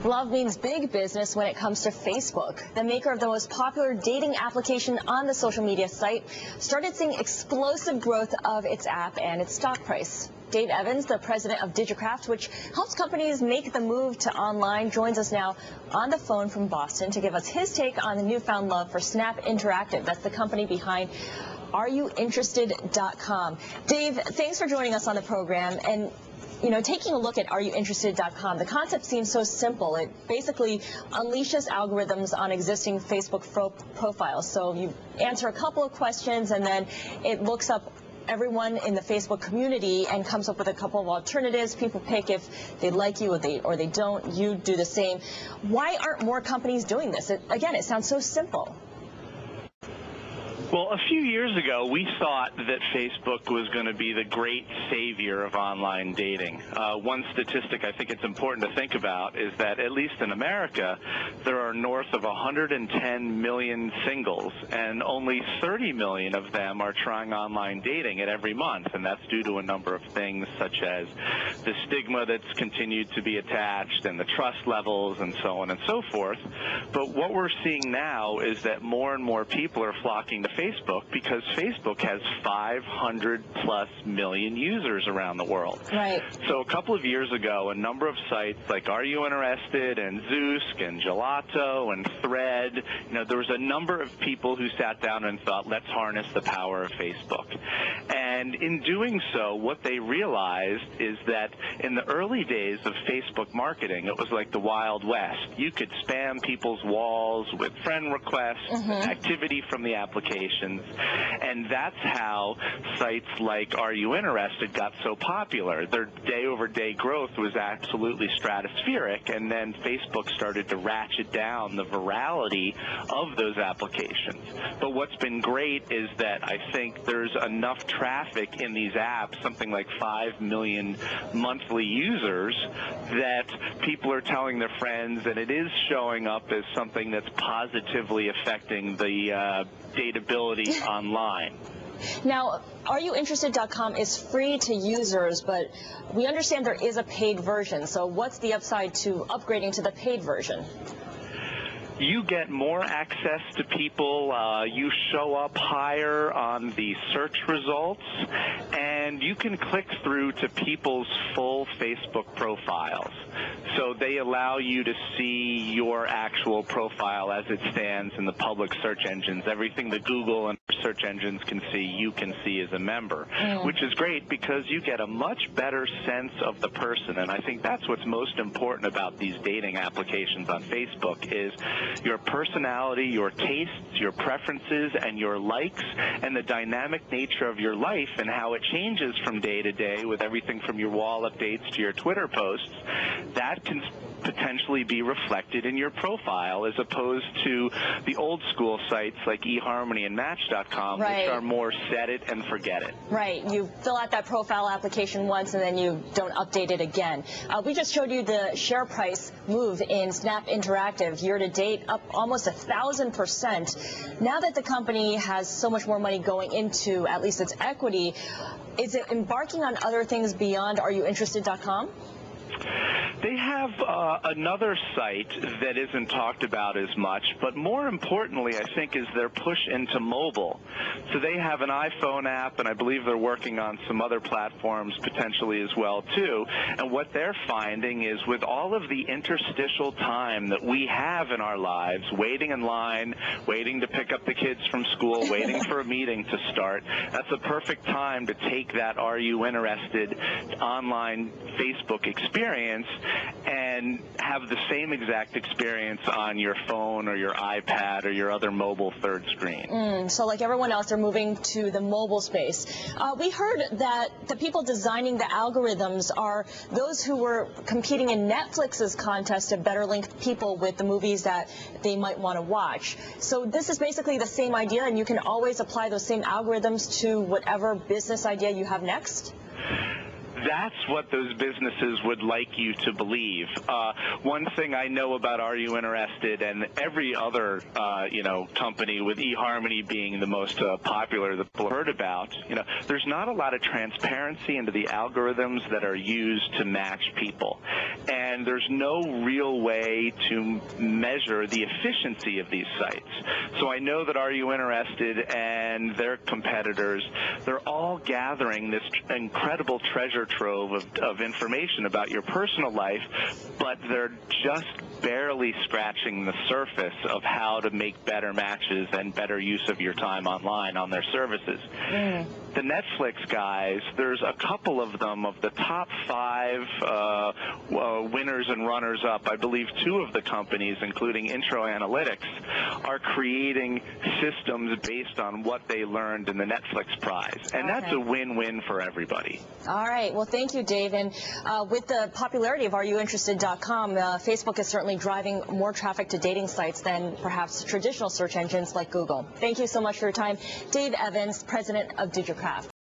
Love means big business when it comes to Facebook. The maker of the most popular dating application on the social media site started seeing explosive growth of its app and its stock price. Dave Evans, the president of Digicraft, which helps companies make the move to online, joins us now on the phone from Boston to give us his take on the newfound love for Snap Interactive. That's the company behind AreYouInterested.com. Dave, thanks for joining us on the program. And you know, taking a look at AreYouInterested.com, the concept seems so simple. It basically unleashes algorithms on existing Facebook profiles. So you answer a couple of questions, and then it looks up everyone in the Facebook community and comes up with a couple of alternatives. People pick if they like you or they don't. You do the same. Why aren't more companies doing this? Again, it sounds so simple. Well, a few years ago, we thought that Facebook was going to be the great savior of online dating. One statistic I think it's important to think about is that, at least in America, there are north of 110 million singles, and only 30 million of them are trying online dating at every month, and that's due to a number of things such as the stigma that's continued to be attached and the trust levels and so on and so forth. But what we're seeing now is that more and more people are flocking to Facebook because Facebook has 500+ million users around the world. Right. So a couple of years ago, a number of sites like Are You Interested and Zoosk and Gelato and Thread, there was a number of people who sat down and thought, let's harness the power of Facebook. And in doing so, what they realized is that in the early days of Facebook marketing, it was like the Wild West. You could spam people's walls with friend requests, activity from the applications, and that's how sites like Are You Interested got so popular. Their day-over-day growth was absolutely stratospheric, and then Facebook started to ratchet down the virality of those applications. But what's been great is that I think there's enough traffic in these apps, something like 5 million monthly users, that people are telling their friends, and it is showing up as something that's positively affecting the dateability online. Now, AreYouInterested.com is free to users, but we understand there is a paid version. So what's the upside to upgrading to the paid version? You get more access to people, you show up higher on the search results, and you can click through to people's full Facebook profiles. So they allow you to see your actual profile as it stands in the public search engines. Everything that Google and search engines can see, you can see as a member, which is great because you get a much better sense of the person. And I think that's what's most important about these dating applications on Facebook is your personality, your tastes, your preferences, and your likes, and the dynamic nature of your life and how it changes from day to day with everything from your wall updates to your Twitter posts. That can potentially be reflected in your profile as opposed to the old school sites like eHarmony and Match.com, which are more set it and forget it. Right. You fill out that profile application once and then you don't update it again. We just showed you the share price move in Snap Interactive year to date, up almost 1,000%. Now that the company has so much more money going into at least its equity, is it embarking on other things beyond AreYouInterested.com? They have another site that isn't talked about as much, but more importantly, I think, is their push into mobile. So they have an iPhone app, and I believe they're working on some other platforms potentially as well, too. And what they're finding is with all of the interstitial time that we have in our lives, waiting in line, waiting to pick up the kids from school, waiting for a meeting to start, that's a perfect time to take that Are You Interested online Facebook experience and have the same exact experience on your phone or your iPad or your other mobile third screen. So like everyone else, they're moving to the mobile space. We heard that the people designing the algorithms are those who were competing in Netflix's contest to better link people with the movies that they might want to watch. So this is basically the same idea, and you can always apply those same algorithms to whatever business idea you have next? That's what those businesses would like you to believe. One thing I know about Are You Interested and every other, company, with eHarmony being the most popular that people heard about, there's not a lot of transparency into the algorithms that are used to match people. And there's no real way to measure the efficiency of these sites. So I know that Are You Interested and their competitors, they're all gathering this incredible treasure trove of information about your personal life, but they're just barely scratching the surface of how to make better matches and better use of your time online on their services. The Netflix guys, there's a couple of them of the top 5 winners and runners-up. I believe 2 of the companies, including Intro Analytics, are creating systems based on what they learned in the Netflix prize. And that's a win-win for everybody. All right. Well, thank you, Dave. And with the popularity of AreYouInterested.com, Facebook is certainly driving more traffic to dating sites than perhaps traditional search engines like Google. Thank you so much for your time. Dave Evans, president of DigiCraft.